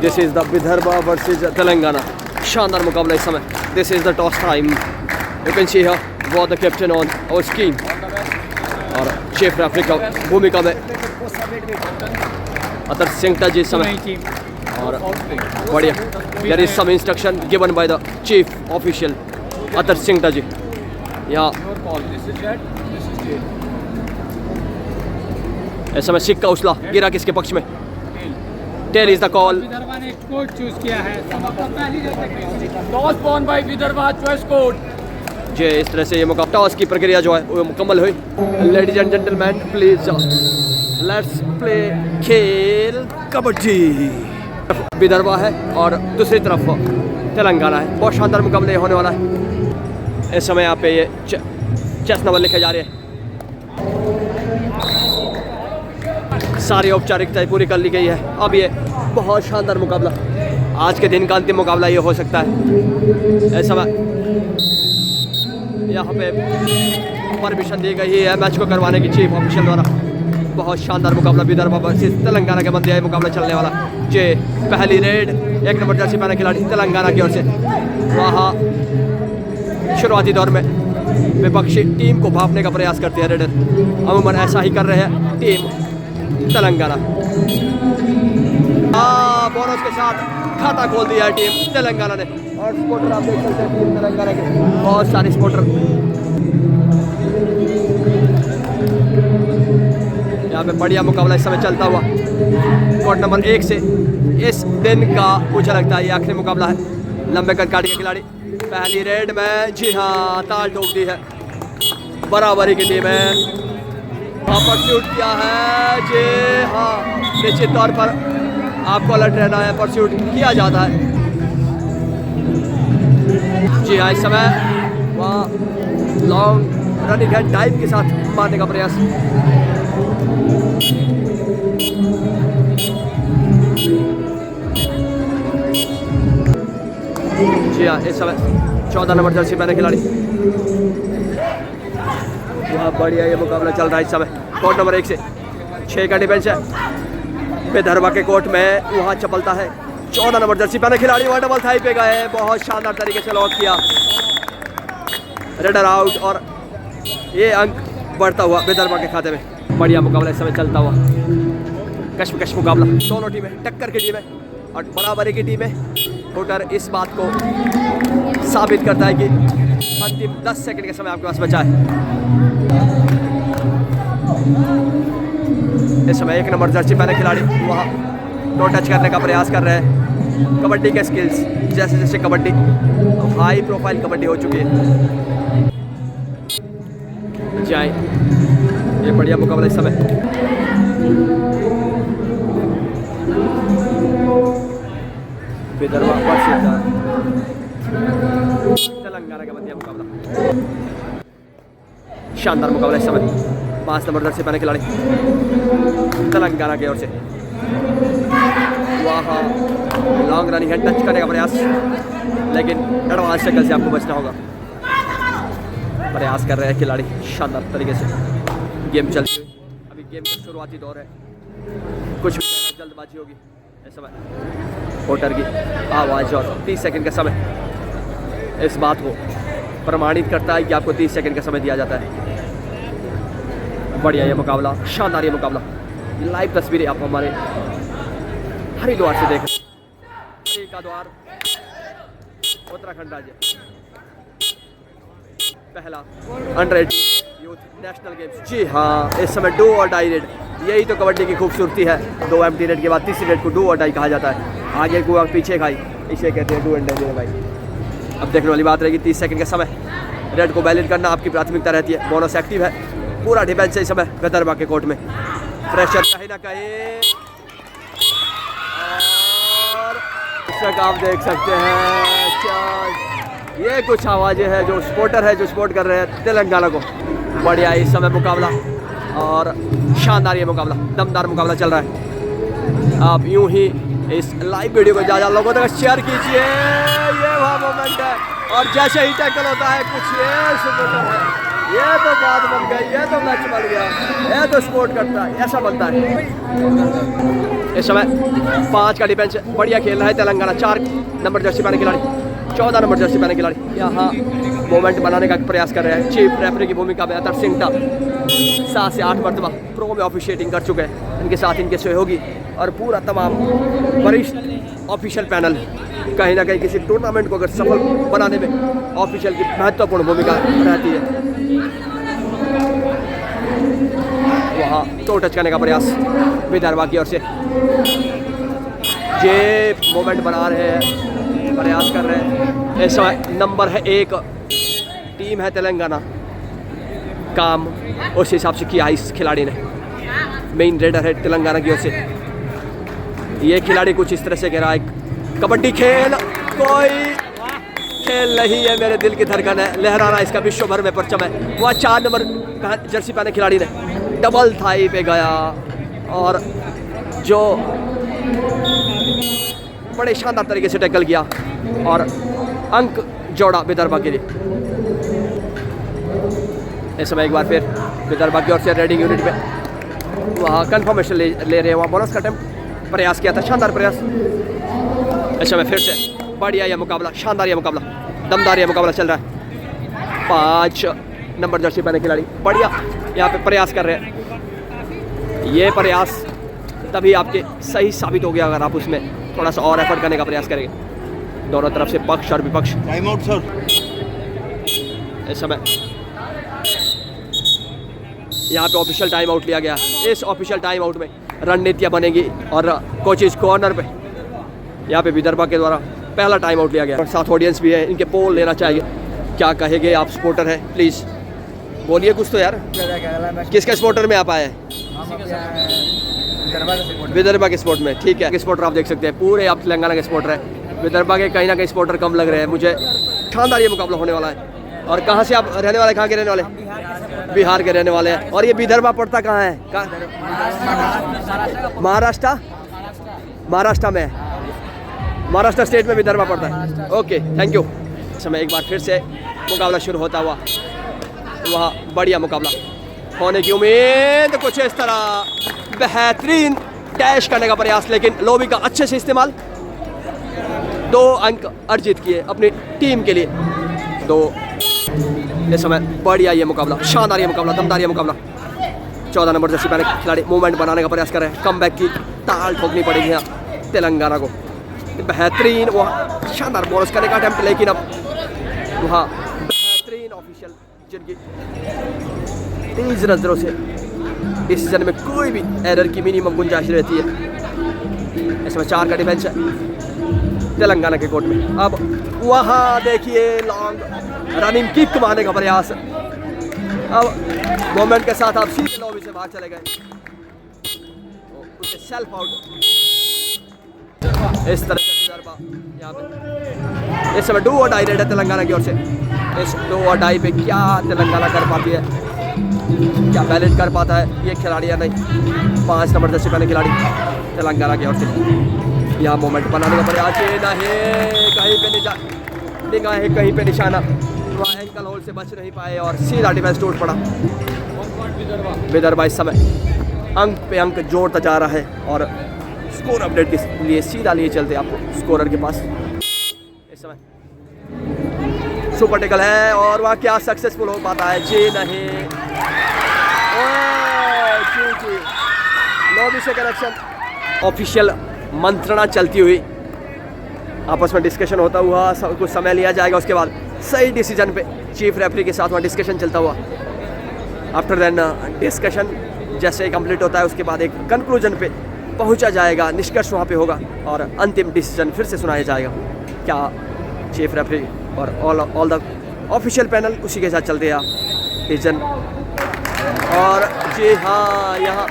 This is the Vidarbha versus Telangana. शानदार मुकाबला इस समय। This is the toss time. You can see here वो the captain on our screen और चीफ रेफरी का भूमिका में अतर सिंह जी इस समय। और बढ़िया, there is some instruction given by the chief official Atar Singh ji. यहाँ इस समय सिक्का उछला, गिरा किसके पक्ष में? Tail is the call. Vidarbha ने कोड चूज किया है। Toss won by Vidarbha, choice कोड। जी, इस तरह से ये मुकाबला टॉस की प्रक्रिया जो है वो मुकम्मल हुई। Ladies and gentleman please let's play खेल कबड्डी। विदर्भा है और दूसरी तरफ तेलंगाना है। बहुत शानदार मुकाबला होने वाला है। इस समय यहाँ पे ये चेस नंबर लिखे जा रहे हैं। सारी औपचारिकताएं पूरी कर ली गई है। अब ये बहुत शानदार मुकाबला, आज के दिन का अंतिम मुकाबला ये हो सकता है। इस समय यहाँ पे परमिशन दी गई है मैच को करवाने की चीफ ऑफिशियल द्वारा। बहुत शानदार मुकाबला विदर्भा वर्सेस तेलंगाना के मध्य मुकाबला चलने वाला। जे पहली रेड 1 नंबर जर्सी पहने खिलाड़ी तेलंगाना की ओर से। वहाँ शुरुआती दौर में विपक्षी टीम को भापने का प्रयास करती है रेडर। अमूमन ऐसा ही कर रहे हैं टीम तेलंगाना। बोनस के साथ खाता खोल दिया है टीम तेलंगाना ने। और सपोर्टर आप देख सकते हैं टीम तेलंगाना के बहुत सारे सपोर्टर यहाँ पे। बढ़िया मुकाबला इस समय चलता हुआ कोर्ट नंबर 1 से इस दिन का मुझे लगता है ये आखिरी मुकाबला है। लंबे कद काट के खिलाड़ी पहली रेड में, जी हाँ, ताल ठोक दी है। बराबरी की टीम है। परस्यूट किया है, जी हाँ, निश्चित तौर पर आपको अलर्ट रहना है। परस्यूट किया जाता है, जी हाँ। इस समय वहाँ लॉन्ग रनिंग है, डाइव के साथ मारने का प्रयास। जी हाँ, इस समय 14 नंबर जर्सी पहने खिलाड़ी। बहुत बढ़िया ये मुकाबला चल रहा है इस समय। कोर्ट नंबर 1 से 6 का डिफेंस है विदर्भा के कोर्ट में। वहाँ चपलता है 14 नंबर जर्सी पहने खिलाड़ी। वहाँ डबल थाई पे गए, बहुत शानदार तरीके से लॉक किया। रेडर आउट और ये अंक बढ़ता हुआ विदर्भा के खाते में। बढ़िया मुकाबला इस समय चलता हुआ। कश्मकश मुकाबला, दोनों टीमें टक्कर की टीमें और बराबरी की टीमें। वोटर इस बात को साबित करता है कि अंतिम 10 सेकंड के समय आपके पास बचा है। इस समय 1 नंबर जर्सी पहने खिलाड़ी वहाँ नो टच करने का प्रयास कर रहे हैं। कबड्डी के स्किल्स, जैसे जैसे कबड्डी हाई प्रोफाइल कबड्डी हो चुकी है। जाए ये बढ़िया मुकाबला इस समय। विदर्भा वर्सेस तेलंगाना का मध्य मुकाबला। शानदार मुकाबला इस समय। 5 नंबर जर्सी पहने खिलाड़ी तेलंगाना की ओर से। वहाँ लॉन्ग रनिंग है, टच करने का प्रयास, लेकिन एडवांस टैकल से आपको बचना होगा। प्रयास कर रहे हैं खिलाड़ी शानदार तरीके से। गेम चल रही है, अभी गेम का शुरुआती दौर है। कुछ जल्दबाजी होगी इस समय। वोटर की आवाज़ और 30 सेकंड का समय इस बात को प्रमाणित करता है कि आपको 30 सेकंड का समय दिया जाता है। बढ़िया ये मुकाबला, शानदार ये मुकाबला। लाइव तस्वीरें आप हमारे हरिद्वार से देख रहे हैं। हरिद्वार उत्तराखंड राज्य पहला अंडर 18 यूथ नेशनल गेम्स। जी हाँ, इस समय डू और डाई रेड, यही तो कबड्डी की खूबसूरती है। 2 एम्प्टी रेड के बाद तीसरी रेड को डू और डाई कहा जाता है। आगे को पीछे खाई, इसे कहते हैं डू एंड डाई भाई। अब देखने वाली बात रहेगी 30 सेकंड का समय। रेड को बैलेंस करना आपकी प्राथमिकता रहती है। बोनस एक्टिव है, पूरा डिफेंस है इस समय विदर्भा के कोर्ट में। प्रेशर कहीं ना कहीं, और आप देख सकते हैं क्या ये कुछ आवाज़ें हैं जो सपोर्टर है, जो सपोर्ट कर रहे हैं तेलंगाना को। बढ़िया इस समय मुकाबला और शानदार ये मुकाबला, दमदार मुकाबला चल रहा है। आप यूं ही इस लाइव वीडियो को ज़्यादा लोगों तक शेयर कीजिए। ये वह मोमेंट है और जैसे ही टैकल होता है कुछ ये सुंदर है। ये तो बात बन गई, ये तो मैच बन गया, ये तो स्पोर्ट करता है, ऐसा बनता है। इस समय 5 का डिफेंस बढ़िया खेल रहा है तेलंगाना। 4 नंबर जर्सी पहने खिलाड़ी, 14 नंबर जर्सी पहने खिलाड़ी यहाँ मोमेंट बनाने का प्रयास कर रहे हैं। चीफ रेफरी की भूमिका में अतर सिंह 7 से 8 मरतबा प्रो में ऑफिशिएटिंग कर चुके हैं। इनके साथ इनके सहयोगी और पूरा तमाम वरिष्ठ ऑफिशियल पैनल कहीं ना कहीं किसी टूर्नामेंट को अगर सफल बनाने में ऑफिशियल की महत्वपूर्ण भूमिका रहती है। वहाँ तो टच करने का प्रयास विदर्भा की ओर से, ये मोमेंट बना रहे हैं, प्रयास कर रहे हैं। इस समय नंबर है 1 टीम है तेलंगाना, काम उस हिसाब से किया इस खिलाड़ी ने। मेन रेडर है तेलंगाना की ओर से। ये खिलाड़ी कुछ इस तरह से कह रहा है, कबड्डी खेल कोई खेल नहीं है, मेरे दिल की धड़कन है, लहरा रहा इसका विश्व भर में परचम है। वह 4 नंबर का जर्सी पहने खिलाड़ी ने डबल थाई पे गया और जो बड़े शानदार तरीके से टैकल किया और अंक जोड़ा विदर्भा के लिए। इस समय एक बार फिर विदर्भा की ओर से रेडिंग यूनिट पे वहाँ कन्फर्मेशन ले रहे हैं। वहाँ बोनस का अटेम्प्ट प्रयास किया था, शानदार प्रयास। इस समय फिर से बढ़िया यह मुकाबला, शानदार यह मुकाबला, दमदार यह मुकाबला चल रहा है। 5 नंबर जर्सी पहने खिलाड़ी बढ़िया यहाँ पे प्रयास कर रहे हैं। ये प्रयास तभी आपके सही साबित हो गया अगर आप उसमें थोड़ा सा और एफर्ट करने का प्रयास करेंगे। दोनों तरफ से पक्ष और विपक्ष। Time out sir. इस समय यहाँ पे ऑफिशियल टाइम आउट लिया गया। इस ऑफिशियल टाइम आउट में रणनीतियाँ बनेगी और कोचेज कॉर्नर पे यहाँ पे विदर्भा के द्वारा पहला टाइम आउट लिया गया। और साथ ऑडियंस भी है, इनके पोल लेना चाहिए। क्या कहेंगे आप, सपोर्टर हैं, प्लीज़ बोलिए कुछ तो यार। किसके सपोर्टर में आप आए हैं? विदर्भा के स्पोर्ट में, ठीक है। सपोर्टर आप देख सकते हैं, पूरे आप तेलंगाना के सपोर्टर हैं। विदर्भा के कहीं ना कहीं सपोर्टर कम लग रहे हैं मुझे। शानदार ये मुकाबला होने वाला है। और कहाँ से आप रहने वाले, कहाँ के रहने वाले? बिहार के रहने वाले हैं। और ये विदर्भा पड़ता कहाँ है? महाराष्ट्र, महाराष्ट्र में, महाराष्ट्र स्टेट में विदर्भा पड़ता है। Okay, thank you. इस समय एक बार फिर से मुकाबला शुरू होता हुआ, वहाँ बढ़िया मुकाबला होने की उम्मीद। कुछ इस तरह बेहतरीन डैश करने का प्रयास, लेकिन लोबी का अच्छे से इस्तेमाल। 2 अंक अर्जित किए अपनी टीम के लिए। 2 इस समय बढ़िया ये मुकाबला, शानदार ये मुकाबला, दमदार ये मुकाबला। 14 नंबर जर्सी पहने खिलाड़ी मूवमेंट बनाने का प्रयास कर रहे हैं। कमबैक की ताल ठोकनी पड़ेगी यहाँ तेलंगाना को। बेहतरीन वहाँ शानदार बोनस करने का अटेम्प्ट, लेकिन अब वहाँ बेहतरीन ऑफिशियल जिनकी तेज नजरों से डिसीजन में कोई भी एरर की मिनिमम गुंजाइश रहती है। इसमें 4 का डिफेंस है तेलंगाना के कोर्ट में। अब वहाँ देखिए लॉन्ग रनिंग किक मारने का प्रयास। अब मोमेंट के साथ आप सीधे लॉबी से बाहर चले गए, उसे सेल्फ आउट। इस तरह से विदर्भा यहाँ पे इस समय डू और डाई रेड है तेलंगाना की ओर से। इस डू और डाई पे क्या तेलंगाना कर पाती है, क्या बैलेंस कर पाता है ये खिलाड़ी या नहीं। 5 नंबर जर्सी पहने खिलाड़ी तेलंगाना की ओर से यहाँ मोमेंट बनाने का प्रयास। नहीं, कहीं पे निगाहें कहीं पे निशाना, वहाँ एंकल होल से बच नहीं पाए और सीधा डिफेंस टूट पड़ा। विदर्भा इस समय अंक पे अंक जोड़ता जा रहा है और स्कोर अपडेट के लिए सीधा लिए चलते आपको स्कोरर के पास। इस समय सुपर टेकल है और वहाँ क्या सक्सेसफुल हो पाता है? जी नहीं, जी लॉबी से कनेक्शन। ऑफिशियल मंत्रणा चलती हुई, आपस में डिस्कशन होता हुआ, कुछ समय लिया जाएगा। उसके बाद सही डिसीजन पे चीफ रेफरी के साथ वहाँ डिस्कशन चलता हुआ, आफ्टर देन डिस्कशन जैसे ही कंप्लीट होता है उसके बाद एक कंक्लूजन पे पहुंचा जाएगा, निष्कर्ष वहाँ पे होगा और अंतिम डिसीजन फिर से सुनाया जाएगा। क्या चीफ रेफरी और ऑल द ऑफिशियल पैनल उसी के साथ चलते हैं डिसीजन। और जी हाँ, यहाँ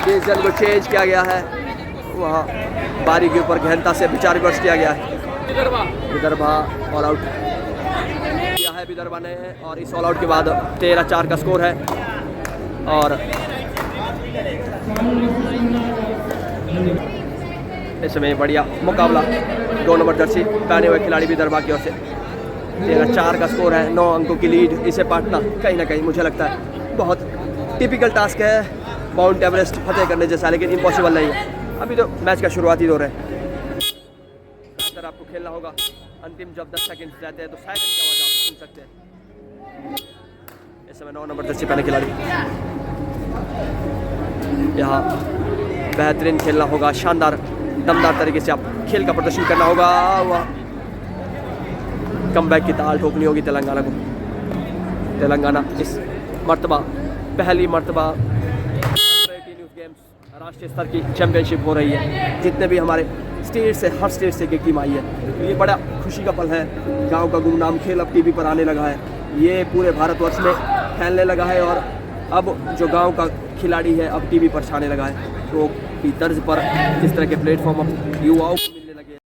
डिसीजन को चेंज किया गया है, वहाँ बारी के ऊपर गहनता से विचार विमर्श किया गया है। विदर्भा ऑल आउट किया है विदर्भा ने, और इस ऑल आउट के बाद 13-4 का स्कोर है। और इस समय बढ़िया मुकाबला 2 नंबर जर्सी पहने हुए खिलाड़ी विदर्भा की ओर से 13-4 का स्कोर है, 9 अंकों की लीड। इसे पाटना कहीं ना कहीं मुझे लगता है बहुत टिपिकल टास्क है, माउंट एवरेस्ट फतेह करने जैसा, लेकिन इम्पॉसिबल नहीं है। अभी तो मैच का शुरुआती दौर है, बेहतर आपको खेलना होगा। अंतिम जब 10 सेकंड रहते हैं तो साइरन की आवाज़ आप सुन सकते हैं। इस समय 9 नंबर जर्सी पहने खिलाड़ी, यहाँ बेहतरीन खेलना होगा, शानदार दमदार तरीके से आप खेल का प्रदर्शन करना होगा। वह कमबैक की ताल ठोकनी होगी तेलंगाना को। तेलंगाना इस मर्तबा पहली मर्तबा गेम्स राष्ट्रीय स्तर की चैंपियनशिप हो रही है। जितने भी हमारे स्टेट से, हर स्टेट से एक टीम आई है, ये बड़ा खुशी का पल है। गांव का गुमनाम खेल अब टीवी पर आने लगा है, ये पूरे भारतवर्ष में फैलने लगा है और अब जो गांव का खिलाड़ी है अब टीवी पर छाने लगा है। तो की तर्ज पर इस तरह के प्लेटफॉर्म अब युवाओं